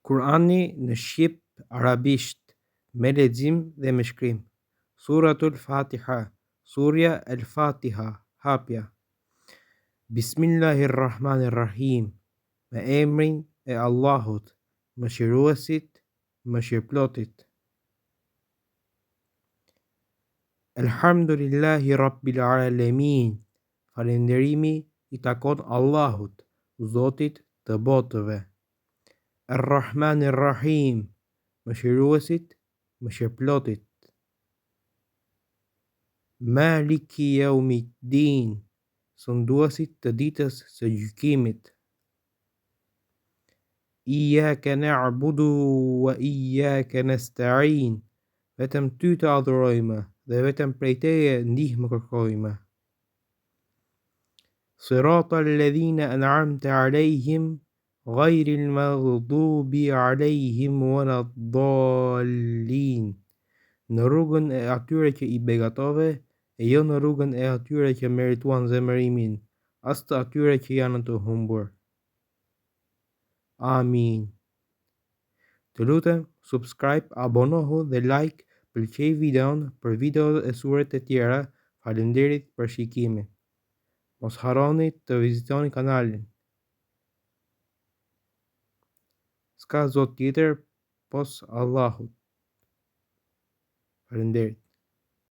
Kurani në shqip, arabisht, me lexim dhe me shkrim. Suratul Fatiha, surja El Fatiha, hapja. Bismillahirrahmanirrahim. Me emrin e Allahut, mëshiruesit, mëshirëplotit. Elhamdulillahi Rabbil Alamin. Falënderimi i takon Allahut, Zotit të botëve. Ar-Rahmanir-Rahim, mëshiruesit, mëshirëplotit. Maliki Yawmiddin, sunduesit të ditës së gjykimit. Iyyaka na'budu wa iyyaka nasta'in, vetëm ty të adhurojmë dhe vetëm prej teje ndihmë kërkojmë. Siratal ladhina an'amta alayhim ghayril maghdubi alayhim waladdallin, në rrugën e atyre që i begatove e jo në rrugën e atyre që merituan zemërimin, as të atyre që janë të humbur. Amin. Të lutem, subscribe, abonohu dhe like, pëlqej videon për video e suret e tjera. Faleminderit për shikimin. Mos harroni të vizitoni kanalin. S'ka zot tjetër pos Allahut. Faleminderit.